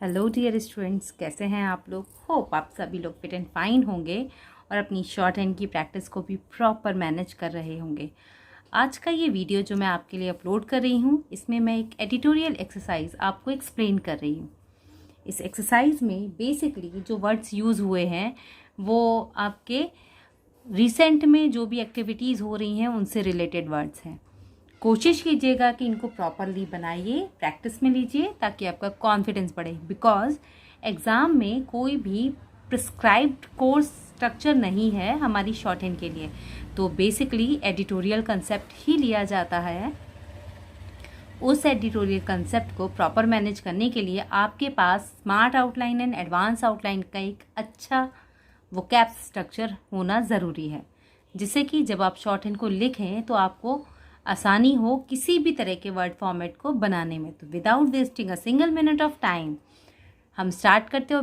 Hello dear students, कैसे हैं आप लोग। होप आप सभी लोग फिट एंड फाइन होंगे और अपनी शॉर्ट हैंड की प्रैक्टिस को भी प्रॉपर मैनेज कर रहे होंगे। आज का ये वीडियो जो मैं आपके लिए अपलोड कर रही हूँ, इसमें मैं एक एडिटोरियल एक्सरसाइज आपको एक्सप्लेन कर रही हूँ। इस एक्सरसाइज में बेसिकली जो वर्ड्स यूज़ हुए हैं वो आपके रिसेंट में जो भी एक्टिविटीज़ हो रही हैं उनसे रिलेटेड वर्ड्स हैं। कोशिश कीजिएगा कि इनको प्रॉपरली बनाइए, प्रैक्टिस में लीजिए ताकि आपका कॉन्फिडेंस बढ़े। बिकॉज एग्ज़ाम में कोई भी प्रिस्क्राइब्ड कोर्स स्ट्रक्चर नहीं है हमारी शॉर्ट हैंड के लिए, तो बेसिकली एडिटोरियल कंसेप्ट ही लिया जाता है। उस एडिटोरियल कंसेप्ट को प्रॉपर मैनेज करने के लिए आपके पास smart outline and advance outline का एक अच्छा वोकैब स्ट्रक्चर होना ज़रूरी है, जिससे कि जब आप शॉर्ट हैंड को लिखें तो आपको आसानी हो किसी भी तरह के वर्ड फॉर्मेट को बनाने में। तो without wasting a single minute of time हम स्टार्ट करते हो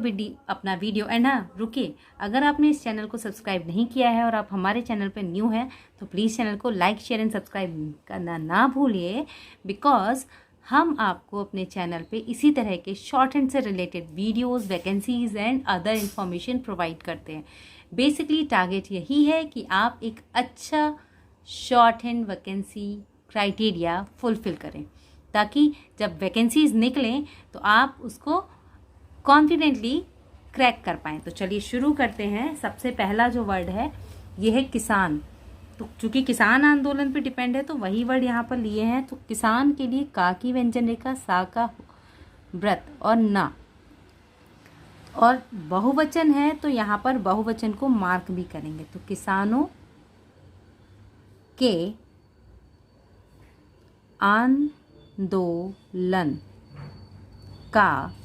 अपना वीडियो। एंड हाँ, रुकिए, अगर आपने इस चैनल को सब्सक्राइब नहीं किया है और आप हमारे चैनल पर न्यू हैं तो प्लीज़ चैनल को लाइक शेयर एंड सब्सक्राइब करना ना भूलिए। बिकॉज हम आपको अपने चैनल पे इसी तरह के शॉर्ट हैंड से related videos, vacancies and other information provide करते हैं। बेसिकली टारगेट यही है कि आप एक अच्छा short hand vacancy criteria fulfil करें, ताकि जब वैकेंसीज निकलें तो आप उसको कॉन्फिडेंटली क्रैक कर पाएँ। तो चलिए शुरू करते हैं। सबसे पहला जो वर्ड है ये है किसान। तो चूंकि किसान आंदोलन पे डिपेंड है तो वही वर्ड यहाँ पर लिए हैं। तो किसान के लिए का की व्यंजन रेखा, सा का व्रत और ना, और बहुवचन है तो यहाँ पर बहुवचन को मार्क भी करेंगे। तो किसानों के आंदोलन का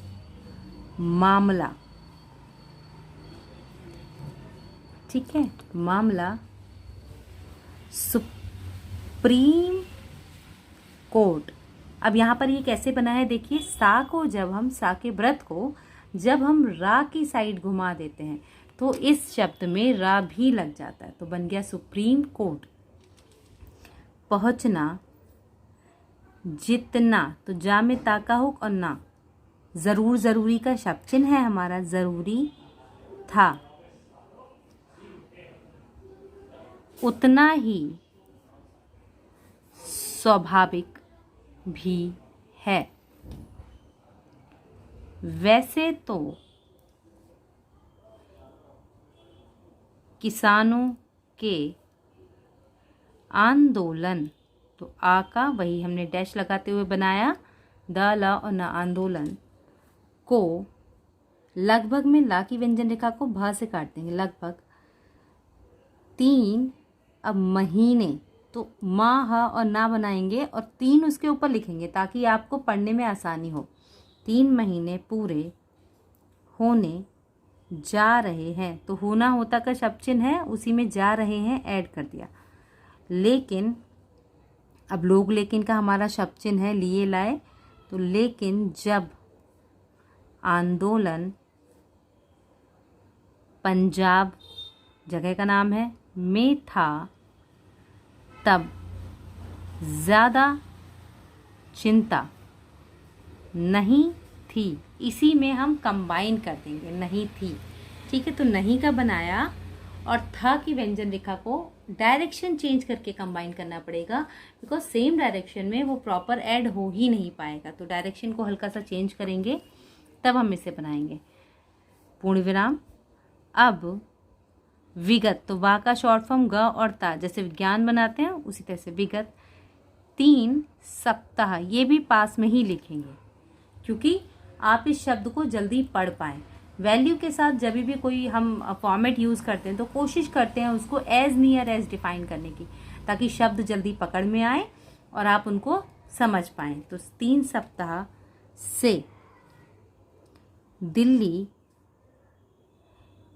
मामला, ठीक है, मामला सुप्रीम कोर्ट। अब यहाँ पर ये कैसे बना है देखिए, सा को जब हम, सा के व्रत को जब हम रा की साइड घुमा देते हैं तो इस शब्द में रा भी लग जाता है, तो बन गया सुप्रीम कोर्ट। पहुंचना, जितना, तो जा में ताका हुक और ना, जरूर, जरूरी का शब्द चिन्ह है हमारा, जरूरी था। उतना ही स्वाभाविक भी है। वैसे तो किसानों के आंदोलन, तो आ का वही हमने डैश लगाते हुए बनाया, द, ला और ना, आंदोलन को लगभग में ला की व्यंजन रेखा को भा से काट देंगे, लगभग 3, अब महीने तो माह और ना बनाएंगे और 3 उसके ऊपर लिखेंगे ताकि आपको पढ़ने में आसानी हो। 3 महीने पूरे होने जा रहे हैं, तो होना होता का शब्द चिन्ह है, उसी में जा रहे हैं ऐड कर दिया। लेकिन अब लोग लेकिन का हमारा शब्द चिन्ह है, लिए लाए, तो लेकिन जब आंदोलन, पंजाब जगह का नाम है, में था तब ज़्यादा चिंता नहीं थी। इसी में हम कंबाइन कर देंगे, नहीं थी, ठीक है। तो नहीं का बनाया और था की व्यंजन रेखा को डायरेक्शन चेंज करके कंबाइन करना पड़ेगा, बिकॉज सेम डायरेक्शन में वो प्रॉपर ऐड हो ही नहीं पाएगा। तो डायरेक्शन को हल्का सा चेंज करेंगे तब हम इसे बनाएंगे। पूर्ण विराम। अब विगत, तो वा का शॉर्ट फॉर्म ग और ता, जैसे विज्ञान बनाते हैं उसी तरह से विगत 3 सप्ताह, ये भी पास में ही लिखेंगे क्योंकि आप इस शब्द को जल्दी पढ़ पाएँ। वैल्यू के साथ जब भी कोई हम फॉर्मेट यूज़ करते हैं तो कोशिश करते हैं उसको एज नियर एज डिफाइन करने की, ताकि शब्द जल्दी पकड़ में आए और आप उनको समझ पाएँ। तो 3 सप्ताह से दिल्ली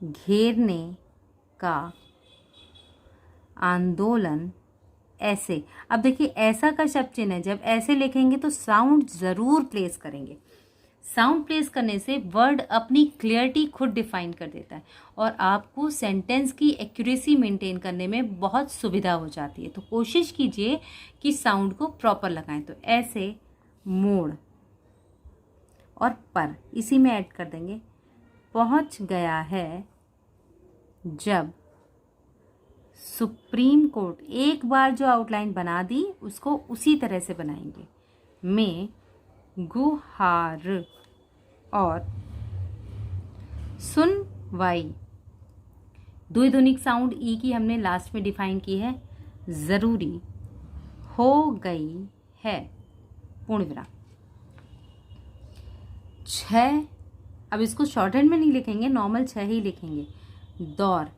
घेरने का आंदोलन ऐसे। अब देखिए ऐसा का शब्द चिन्ह है, जब ऐसे लिखेंगे तो साउंड ज़रूर प्लेस करेंगे। साउंड प्लेस करने से वर्ड अपनी क्लियरिटी खुद डिफाइन कर देता है और आपको सेंटेंस की एक्यूरेसी मेंटेन करने में बहुत सुविधा हो जाती है। तो कोशिश कीजिए कि साउंड को प्रॉपर लगाएं। तो ऐसे, मोड़ और पर इसी में ऐड कर देंगे। पहुंच गया है जब सुप्रीम कोर्ट, एक बार जो आउटलाइन बना दी उसको उसी तरह से बनाएंगे, में गुहार और सुनवाई। द्विध्वनिक साउंड ई की हमने लास्ट में डिफाइन की है, जरूरी हो गई है, पूर्ण विराम। 6, अब इसको शॉर्ट हैंड में नहीं लिखेंगे, नॉर्मल 6 ही लिखेंगे। दौर,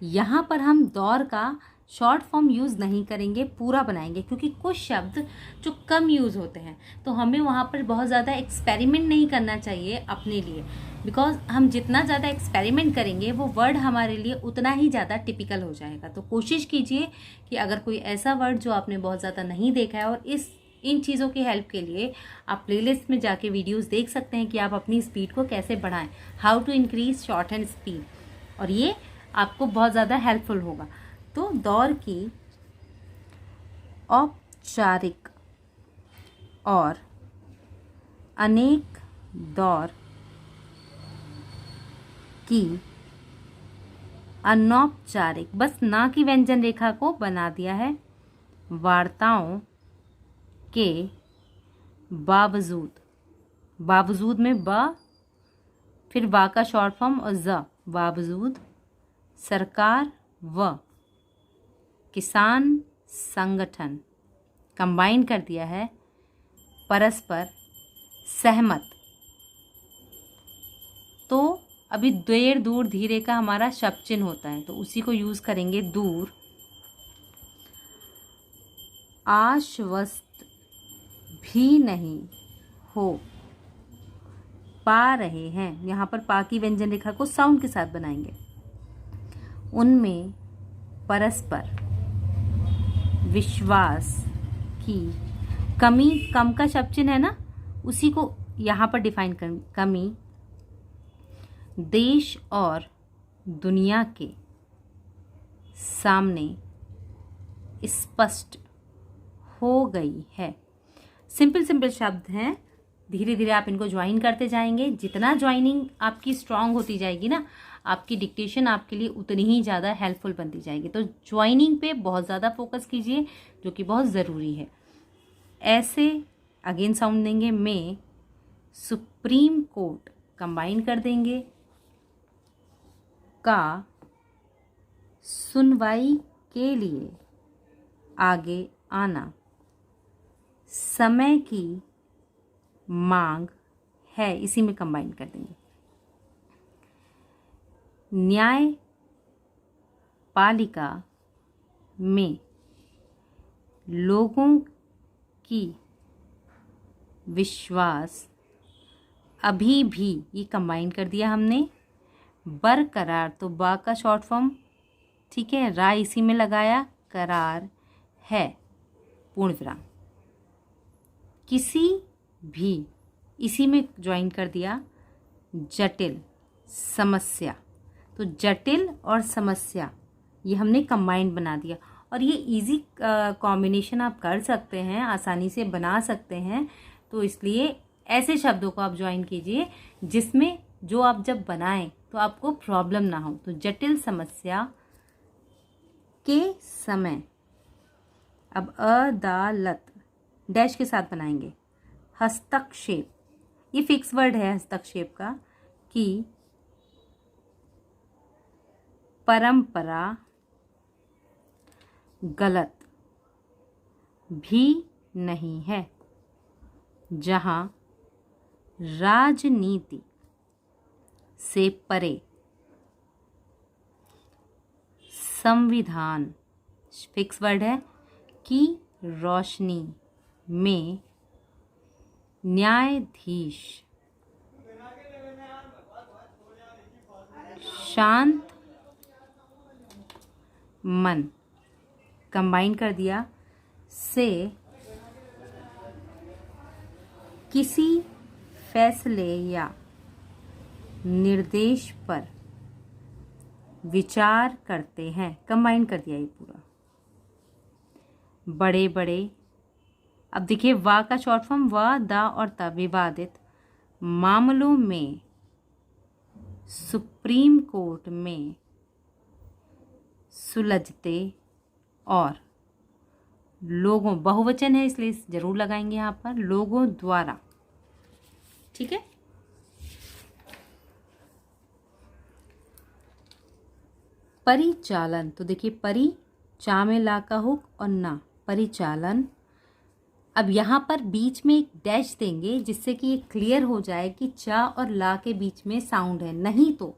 यहाँ पर हम दौर का शॉर्ट फॉर्म यूज़ नहीं करेंगे, पूरा बनाएंगे, क्योंकि कुछ शब्द जो कम यूज़ होते हैं तो हमें वहाँ पर बहुत ज़्यादा एक्सपेरिमेंट नहीं करना चाहिए अपने लिए, बिकॉज हम जितना ज़्यादा एक्सपेरिमेंट करेंगे वो वर्ड हमारे लिए उतना ही ज़्यादा टिपिकल हो जाएगा। तो कोशिश कीजिए कि अगर कोई ऐसा वर्ड जो आपने बहुत ज़्यादा नहीं देखा है, और इन चीज़ों की हेल्प के लिए आप प्लेलिस्ट में जाके वीडियोस देख सकते हैं कि आप अपनी स्पीड को कैसे बढ़ाएं, how to increase shorthand speed, और ये आपको बहुत ज़्यादा हेल्पफुल होगा। तो दौर की औपचारिक और अनेक दौर की अनौपचारिक, बस ना की व्यंजन रेखा को बना दिया है, वार्ताओं के बावजूद, बावजूद में बा, फिर बा का शॉर्ट फॉर्म और ज, बावजूद सरकार व किसान संगठन कंबाइन कर दिया है, परस्पर सहमत। तो अभी देर दूर धीरे का हमारा शब्द चिन्ह होता है, तो उसी को यूज़ करेंगे, दूर। आश्वस्त भी नहीं हो पा रहे हैं, यहाँ पर पा की व्यंजन रेखा को साउंड के साथ बनाएंगे, उनमें परस्पर विश्वास की कमी, कम का शब्द चिन्ह है ना, उसी को यहाँ पर डिफाइन कर, कमी देश और दुनिया के सामने स्पष्ट हो गई है। सिंपल शब्द हैं, धीरे धीरे आप इनको ज्वाइन करते जाएंगे। जितना ज्वाइनिंग आपकी स्ट्रांग होती जाएगी ना, आपकी डिक्टेशन आपके लिए उतनी ही ज़्यादा हेल्पफुल बनती जाएगी। तो ज्वाइनिंग पे बहुत ज़्यादा फोकस कीजिए, जो कि बहुत ज़रूरी है। ऐसे अगेन साउंड देंगे, में सुप्रीम कोर्ट कंबाइन कर देंगे, का सुनवाई के लिए आगे आना समय की मांग है, इसी में कंबाइन कर देंगे। न्यायपालिका में लोगों की विश्वास अभी भी, ये कंबाइन कर दिया हमने, बरकरार, तो बा का शॉर्ट फॉर्म, ठीक है, रा इसी में लगाया, करार है, पूर्ण विराम। किसी भी, इसी में ज्वाइन कर दिया, जटिल समस्या, तो जटिल और समस्या ये हमने कंबाइंड बना दिया। और ये इजी कॉम्बिनेशन आप कर सकते हैं, आसानी से बना सकते हैं, तो इसलिए ऐसे शब्दों को आप ज्वाइन कीजिए जिसमें जो आप जब बनाएं तो आपको प्रॉब्लम ना हो। तो जटिल समस्या के समय, अब अदालत डैश के साथ बनाएंगे, हस्तक्षेप, ये फिक्स वर्ड है हस्तक्षेप का, कि परंपरा गलत भी नहीं है, जहां राजनीति से परे संविधान, फिक्स वर्ड है, की रोशनी में न्यायाधीश शांत मन, कंबाइन कर दिया, से किसी फैसले या निर्देश पर विचार करते हैं, कंबाइन कर दिया ये पूरा। बड़े बड़े, अब देखिए वा का शॉर्ट फॉर्म, वा, दा और ता, विवादित, मामलों में सुप्रीम कोर्ट में सुलझते और लोगों, बहुवचन है इसलिए जरूर लगाएंगे यहाँ पर, लोगों द्वारा। ठीक है। परिचालन, तो देखिए परि, चा में ला का हुक और ना, परिचालन। अब यहाँ पर बीच में एक डैश देंगे जिससे कि ये क्लियर हो जाए कि चा और ला के बीच में साउंड है। नहीं तो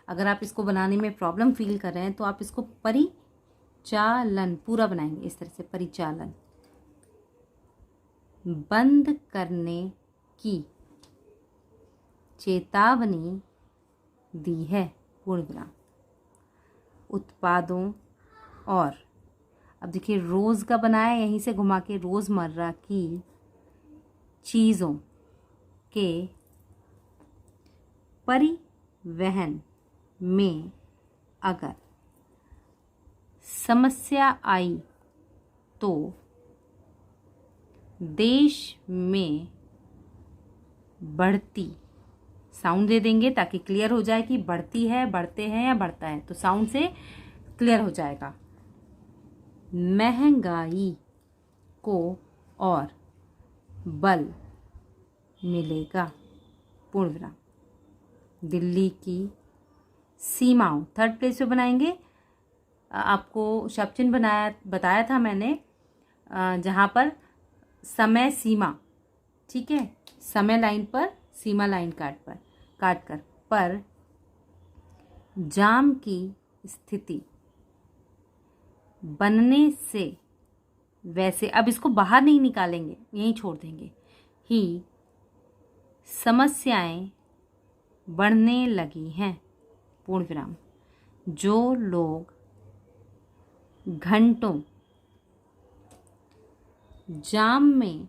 अगर आप इसको बनाने में प्रॉब्लम फील कर रहे हैं तो आप इसको परिचालन पूरा बनाएंगे इस तरह से, परिचालन। बंद करने की चेतावनी दी है, पूर्ण विराम। उत्पादों और, अब देखिए रोज का बनाया, यहीं से घुमा के रोजमर्रा की चीज़ों के परिवहन में अगर समस्या आई तो देश में बढ़ती, साउंड दे देंगे ताकि क्लियर हो जाए कि बढ़ती है, बढ़ते हैं या बढ़ता है, तो साउंड से क्लियर हो जाएगा। महंगाई को और बल मिलेगा, पूर्ण विराम। दिल्ली की सीमाओं, थर्ड प्लेस पे बनाएंगे। आपको शब्द चिन्ह बताया था मैंने, जहाँ पर समय सीमा, ठीक है, समय लाइन पर, सीमा लाइन काट कर पर जाम की स्थिति बनने से, वैसे अब इसको बाहर नहीं निकालेंगे, यहीं छोड़ देंगे, ही समस्याएं बढ़ने लगी हैं, पूर्ण विराम। जो लोग घंटों जाम में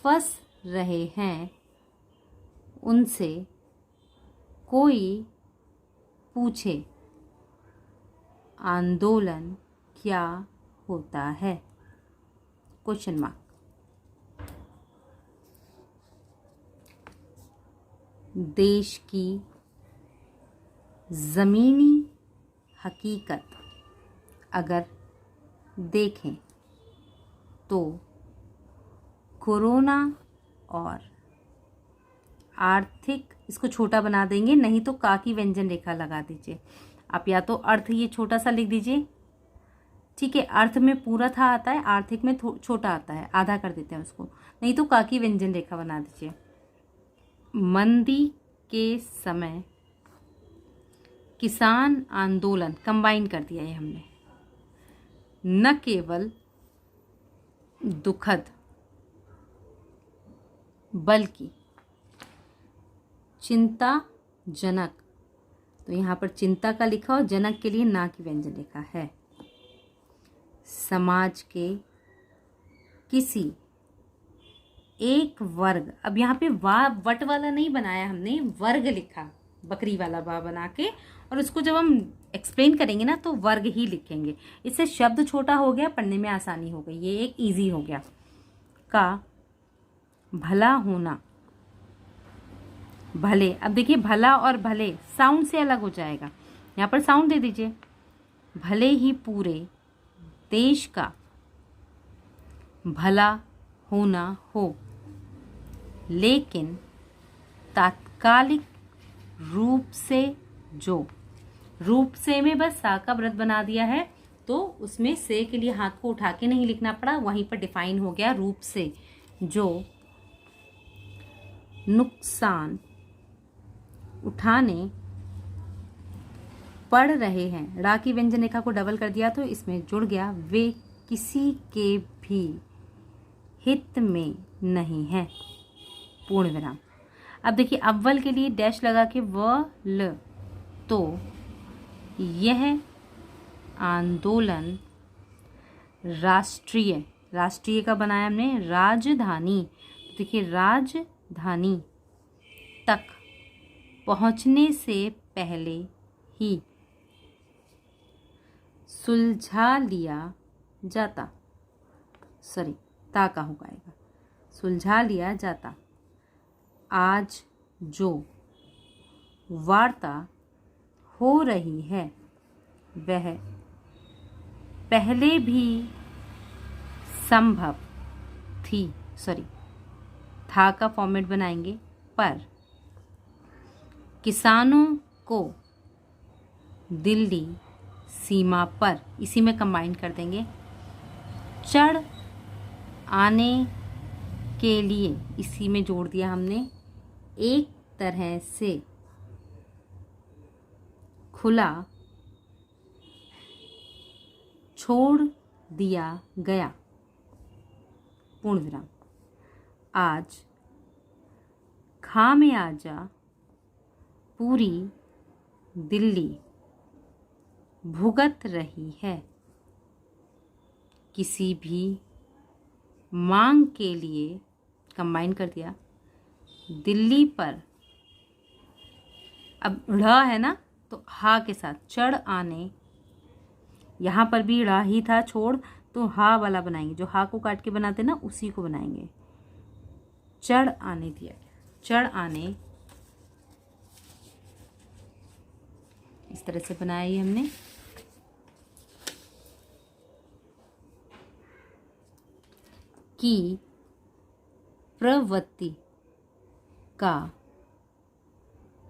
फंस रहे हैं उनसे कोई पूछे आंदोलन क्या होता है, क्वेश्चन मार्क। देश की ज़मीनी हकीकत अगर देखें तो कोरोना और आर्थिक, इसको छोटा बना देंगे, नहीं तो का की व्यंजन रेखा लगा दीजिए आप, या तो अर्थ ये छोटा सा लिख दीजिए, ठीक है। अर्थ में पूरा था आता है, आर्थिक में छोटा आता है, आधा कर देते हैं उसको, नहीं तो का की व्यंजन रेखा बना दीजिए। मंदी के समय किसान आंदोलन, कंबाइन कर दिया है हमने, न केवल दुखद बल्कि चिंताजनक, तो यहाँ पर चिंता का लिखा और जनक के लिए ना की व्यंजन रेखा है। समाज के किसी एक वर्ग, अब यहाँ पे वट वाला नहीं बनाया हमने, वर्ग लिखा, बकरी वाला बा बना के, और उसको जब हम एक्सप्लेन करेंगे ना तो वर्ग ही लिखेंगे, इससे शब्द छोटा हो गया, पढ़ने में आसानी हो गई, ये एक इजी हो गया। का भला होना, भले, अब देखिए भला और भले साउंड से अलग हो जाएगा, यहाँ पर साउंड दे दीजिए। भले ही पूरे देश का भला होना हो, लेकिन तात्कालिक रूप से, जो रूप से में बस सा का व्रत बना दिया है, तो उसमें से के लिए हाथ को उठा के नहीं लिखना पड़ा, वहीं पर डिफाइन हो गया रूप से, जो नुकसान उठाने पड़ रहे हैं, रा की व्यंजन रेखा को डबल कर दिया तो इसमें जुड़ गया, वे किसी के भी हित में नहीं है, पूर्ण विराम। अब देखिए अव्वल के लिए डैश लगा के व ल, तो यह आंदोलन राष्ट्रीय, राष्ट्रीय का बनाया हमने राजधानी, देखिए राजधानी तक पहुंचने से पहले ही सुलझा लिया जाता, सॉरी ता का हो पाएगा, सुलझा लिया जाता। आज जो वार्ता हो रही है वह पहले भी संभव थी, था का फॉर्मेट बनाएंगे, पर किसानों को दिल्ली सीमा पर, इसी में कंबाइन कर देंगे, चढ़ आने के लिए, इसी में जोड़ दिया हमने, एक तरह से खुला छोड़ दिया गया, पूर्ण विराम। आज खामियाजा पूरी दिल्ली भुगत रही है। किसी भी मांग के लिए, कंबाइन कर दिया, दिल्ली पर, अब ढ़ है ना, तो हा के साथ चढ़ आने, यहाँ पर भी ढ़ ही था छोड़, तो हा वाला बनाएंगे, जो हा को काट के बनाते ना उसी को बनाएंगे। चढ़ आने दिया गया, चढ़ आने, इस तरह से बनाया ही हमने। की प्रवृत्ति का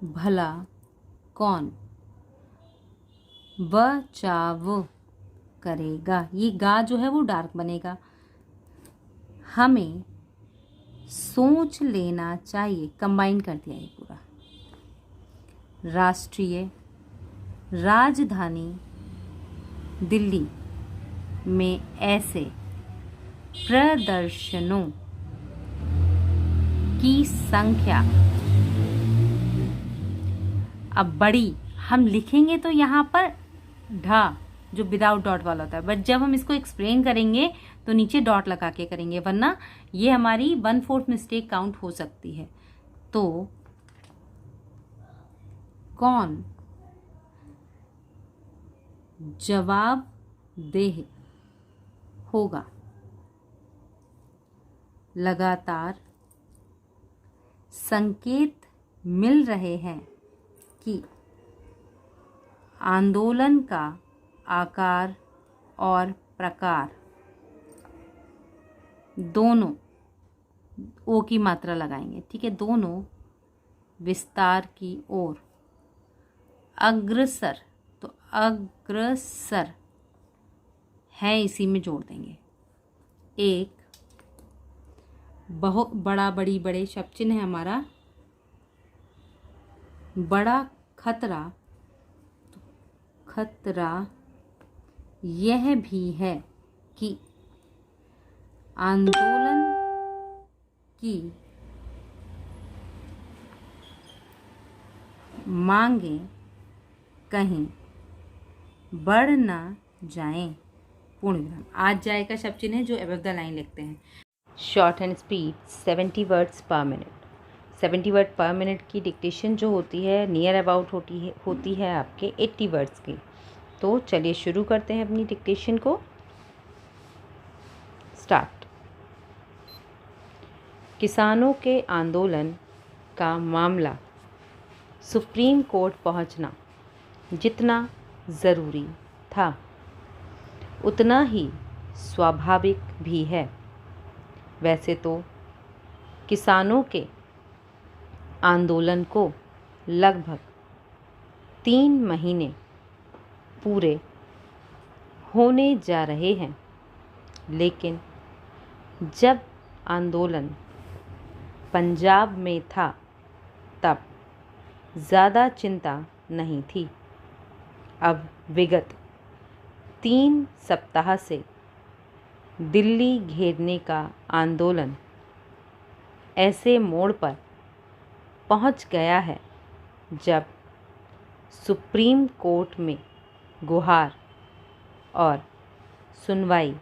भला कौन बचाव करेगा, ये गा जो है वो डार्क बनेगा। हमें सोच लेना चाहिए, कंबाइन कर दिया ये पूरा। राष्ट्रीय राजधानी दिल्ली में ऐसे प्रदर्शनों की संख्या अब बड़ी, हम लिखेंगे तो यहाँ पर ढा जो विदाउट डॉट वाला होता है, बट जब हम इसको एक्सप्लेन करेंगे तो नीचे डॉट लगा के करेंगे, वरना ये हमारी 1/4 मिस्टेक काउंट हो सकती है। तो कौन जवाबदेह होगा? लगातार संकेत मिल रहे हैं कि आंदोलन का आकार और प्रकार दोनों, ओ की मात्रा लगाएंगे, ठीक है, दोनों विस्तार की ओर अग्रसर, तो अग्रसर है, इसी में जोड़ देंगे। एक बहुत बड़ा, बड़ी बड़े शब्द चिन्ह है हमारा, बड़ा खतरा, तो खतरा यह भी है कि आंदोलन की मांगें कहीं बढ़ ना जाएं, पूर्ण विराम। आज जाए का शब्द चिन्ह है जो अबव द लाइन लिखते हैं। शॉर्ट एंड स्पीड 70 वर्ड्स पर मिनट। 70 वर्ड पर मिनट की डिक्टेशन जो होती है नियर अबाउट होती है आपके 80 वर्ड्स की। तो चलिए शुरू करते हैं अपनी डिक्टेशन को। स्टार्ट। किसानों के आंदोलन का मामला सुप्रीम कोर्ट पहुंचना जितना ज़रूरी था उतना ही स्वाभाविक भी है। वैसे तो किसानों के आंदोलन को लगभग 3 महीने पूरे होने जा रहे हैं, लेकिन जब आंदोलन पंजाब में था तब ज़्यादा चिंता नहीं थी। अब विगत 3 सप्ताह से दिल्ली घेरने का आंदोलन ऐसे मोड़ पर पहुंच गया है जब सुप्रीम कोर्ट में गुहार और सुनवाई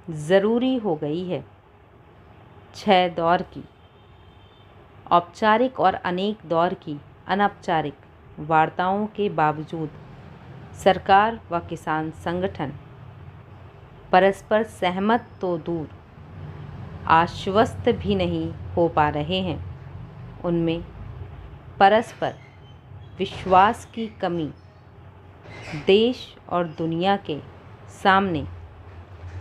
ज़रूरी हो गई है। 6 दौर की औपचारिक और अनेक दौर की अनौपचारिक वार्ताओं के बावजूद सरकार व किसान संगठन परस्पर सहमत तो दूर आश्वस्त भी नहीं हो पा रहे हैं। उनमें परस्पर विश्वास की कमी देश और दुनिया के सामने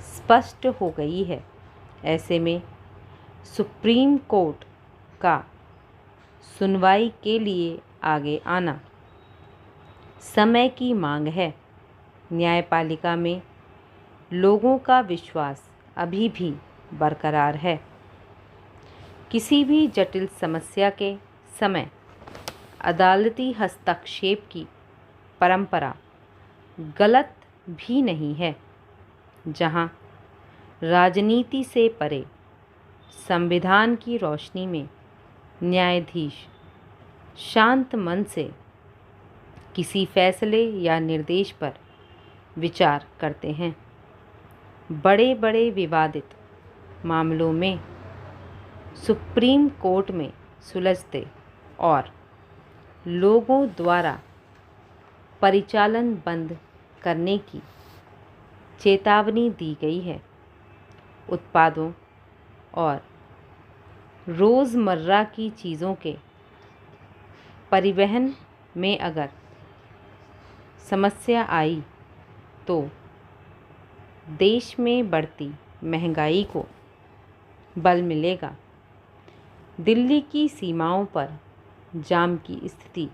स्पष्ट हो गई है। ऐसे में सुप्रीम कोर्ट का सुनवाई के लिए आगे आना समय की मांग है। न्यायपालिका में लोगों का विश्वास अभी भी बरकरार है। किसी भी जटिल समस्या के समय अदालती हस्तक्षेप की परंपरा गलत भी नहीं है। जहां राजनीति से परे संविधान की रोशनी में न्यायाधीश शांत मन से किसी फैसले या निर्देश पर विचार करते हैं। बड़े बड़े विवादित मामलों में सुप्रीम कोर्ट में सुलझते और लोगों द्वारा परिचालन बंद करने की चेतावनी दी गई है। उत्पादों और रोज़मर्रा की चीज़ों के परिवहन में अगर समस्या आई तो देश में बढ़ती महंगाई को बल मिलेगा। दिल्ली की सीमाओं पर जाम की स्थिति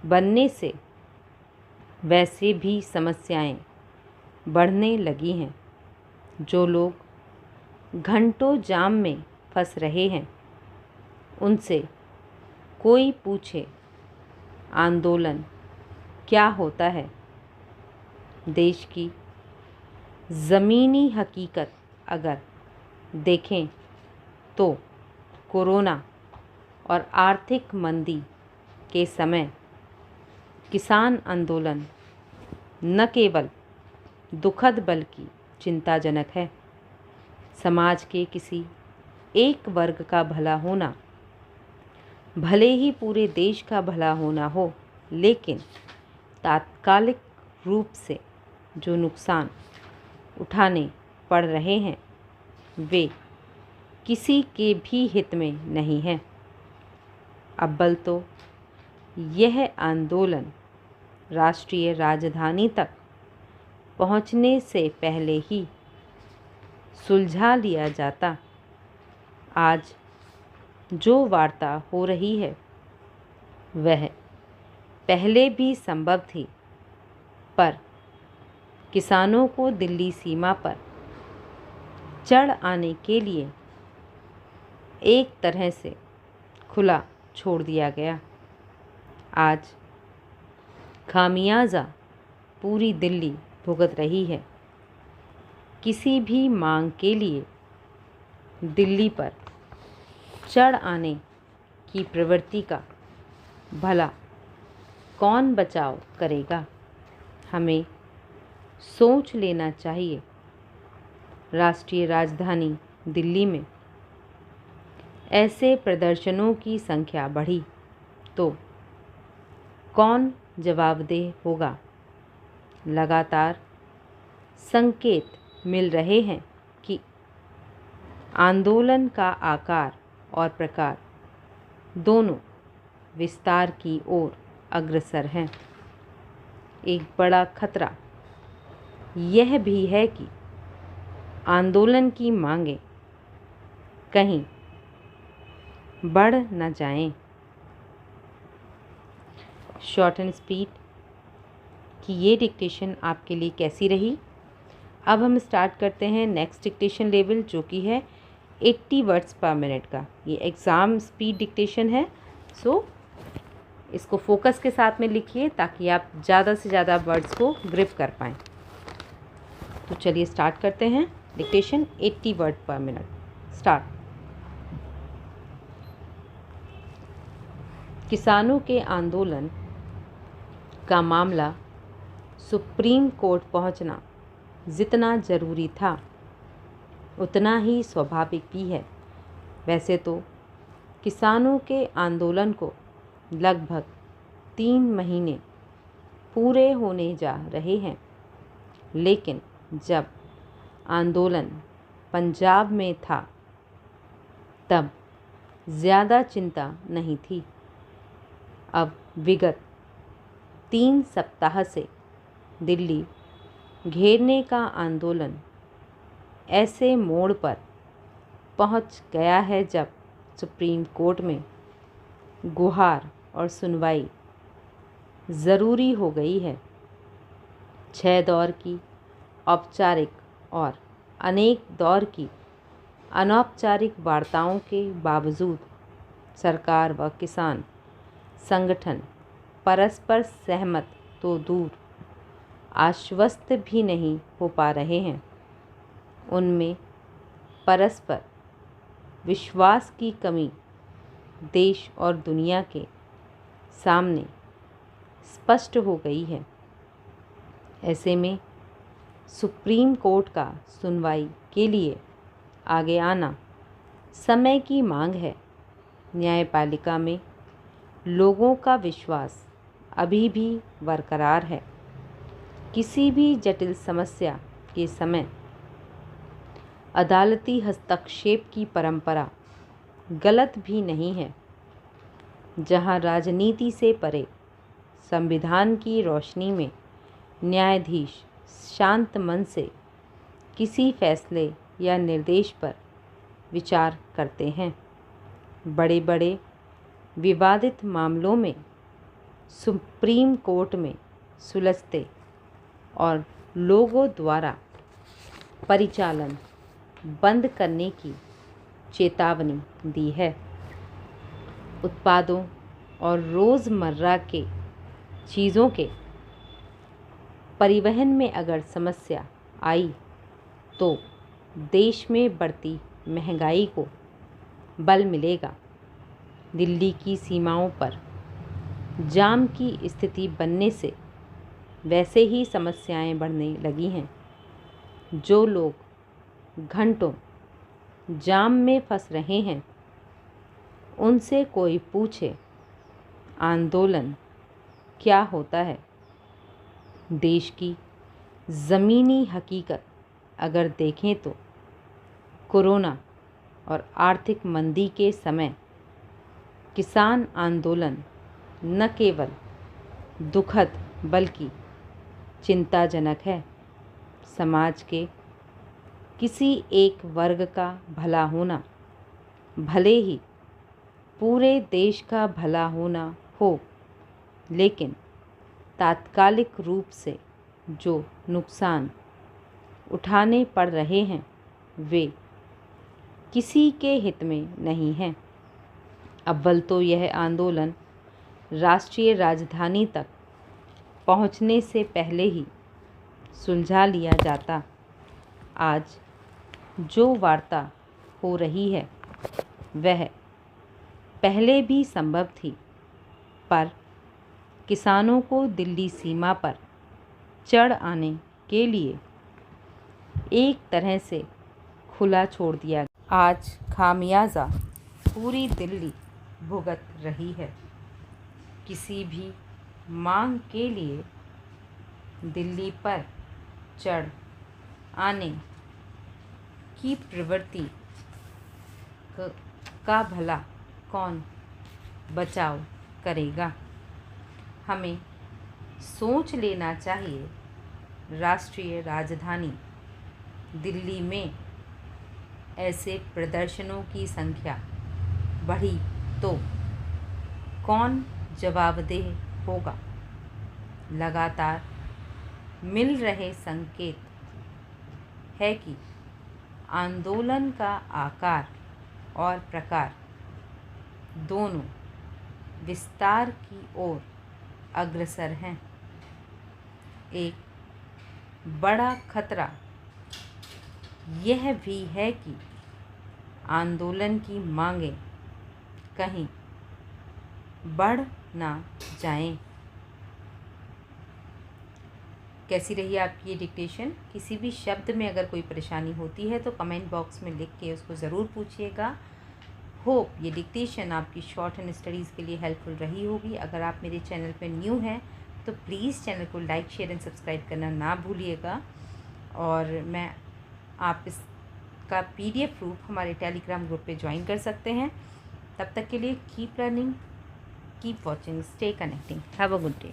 बनने से वैसे भी समस्याएं बढ़ने लगी हैं। जो लोग घंटों जाम में फंस रहे हैं उनसे कोई पूछे आंदोलन क्या होता है। देश की ज़मीनी हकीकत अगर देखें तो कोरोना और आर्थिक मंदी के समय किसान आंदोलन न केवल दुखद बल्कि चिंताजनक है। समाज के किसी एक वर्ग का भला होना, भले ही पूरे देश का भला होना हो, लेकिन तात्कालिक रूप से जो नुकसान उठाने पड़ रहे हैं वे किसी के भी हित में नहीं हैं। अव्वल तो यह आंदोलन राष्ट्रीय राजधानी तक पहुंचने से पहले ही सुलझा लिया जाता। आज जो वार्ता हो रही है वह पहले भी संभव थी, पर किसानों को दिल्ली सीमा पर चढ़ आने के लिए एक तरह से खुला छोड़ दिया गया। आज खामियाजा पूरी दिल्ली भुगत रही है। किसी भी मांग के लिए दिल्ली पर चढ़ आने की प्रवृत्ति का भला कौन बचाव करेगा। हमें सोच लेना चाहिए। राष्ट्रीय राजधानी दिल्ली में ऐसे प्रदर्शनों की संख्या बढ़ी तो कौन जवाबदेह होगा। लगातार संकेत मिल रहे हैं कि आंदोलन का आकार और प्रकार दोनों विस्तार की ओर अग्रसर हैं। एक बड़ा खतरा यह भी है कि आंदोलन की मांगें कहीं बढ़ न जाएं। शॉर्ट एंड स्पीड कि ये डिक्टेशन आपके लिए कैसी रही। अब हम स्टार्ट करते हैं नेक्स्ट डिक्टेशन लेवल जो कि है 80 वर्ड्स पर मिनट का। ये एग्ज़ाम स्पीड डिक्टेशन है, सो इसको फोकस के साथ में लिखिए ताकि आप ज़्यादा से ज़्यादा वर्ड्स को ग्रिप कर पाएँ। तो चलिए स्टार्ट करते हैं डिक्टेशन 80 वर्ड पर मिनट। स्टार्ट। किसानों के आंदोलन का मामला सुप्रीम कोर्ट पहुंचना जितना ज़रूरी था उतना ही स्वाभाविक भी है। वैसे तो किसानों के आंदोलन को लगभग 3 महीने पूरे होने जा रहे हैं, लेकिन जब आंदोलन पंजाब में था तब ज़्यादा चिंता नहीं थी। अब विगत 3 सप्ताह से दिल्ली घेरने का आंदोलन ऐसे मोड़ पर पहुंच गया है जब सुप्रीम कोर्ट में गुहार और सुनवाई ज़रूरी हो गई है। 6 दौर की औपचारिक और अनेक दौर की अनौपचारिक वार्ताओं के बावजूद सरकार व किसान संगठन परस्पर सहमत तो दूर आश्वस्त भी नहीं हो पा रहे हैं। उनमें परस्पर विश्वास की कमी देश और दुनिया के सामने स्पष्ट हो गई है। ऐसे में सुप्रीम कोर्ट का सुनवाई के लिए आगे आना समय की मांग है। न्यायपालिका में लोगों का विश्वास अभी भी बरकरार है। किसी भी जटिल समस्या के समय अदालती हस्तक्षेप की परंपरा गलत भी नहीं है। जहां राजनीति से परे संविधान की रोशनी में न्यायाधीश शांत मन से किसी फैसले या निर्देश पर विचार करते हैं। बड़े बड़े विवादित मामलों में सुप्रीम कोर्ट में सुलझते और लोगों द्वारा परिचालन बंद करने की चेतावनी दी है। उत्पादों और रोज़मर्रा के चीज़ों के परिवहन में अगर समस्या आई तो देश में बढ़ती महंगाई को बल मिलेगा। दिल्ली की सीमाओं पर जाम की स्थिति बनने से वैसे ही समस्याएं बढ़ने लगी हैं। जो लोग घंटों जाम में फंस रहे हैं उनसे कोई पूछे आंदोलन क्या होता है। देश की ज़मीनी हकीकत अगर देखें तो कोरोना और आर्थिक मंदी के समय किसान आंदोलन न केवल दुखद बल्कि चिंताजनक है। समाज के किसी एक वर्ग का भला होना, भले ही पूरे देश का भला होना हो, लेकिन तात्कालिक रूप से जो नुकसान उठाने पड़ रहे हैं वे किसी के हित में नहीं हैं। अव्वल तो यह आंदोलन राष्ट्रीय राजधानी तक पहुंचने से पहले ही सुलझा लिया जाता। आज जो वार्ता हो रही है वह पहले भी संभव थी, पर किसानों को दिल्ली सीमा पर चढ़ आने के लिए एक तरह से खुला छोड़ दिया। आज खामियाजा पूरी दिल्ली भुगत रही है। किसी भी मांग के लिए दिल्ली पर चढ़ आने की प्रवृत्ति का भला कौन बचाव करेगा। हमें सोच लेना चाहिए। राष्ट्रीय राजधानी दिल्ली में ऐसे प्रदर्शनों की संख्या बढ़ी तो कौन जवाबदेह होगा। लगातार मिल रहे संकेत है कि आंदोलन का आकार और प्रकार दोनों विस्तार की ओर अग्रसर हैं। एक बड़ा खतरा यह भी है कि आंदोलन की मांगें कहीं बढ़ ना जाएं। कैसी रही आपकी ये डिक्टेशन? किसी भी शब्द में अगर कोई परेशानी होती है तो कमेंट बॉक्स में लिख के उसको ज़रूर पूछिएगा। होप ये डिक्टेशन आपकी शॉर्ट एंड स्टडीज़ के लिए हेल्पफुल रही होगी। अगर आप मेरे चैनल पर न्यू हैं तो प्लीज़ चैनल को लाइक, शेयर एंड सब्सक्राइब करना ना भूलिएगा। और मैं आप इसका PDF प्रूफ हमारे टेलीग्राम ग्रुप पे ज्वाइन कर सकते हैं। तब तक के लिए keep learning, keep watching, stay connecting, have a good day.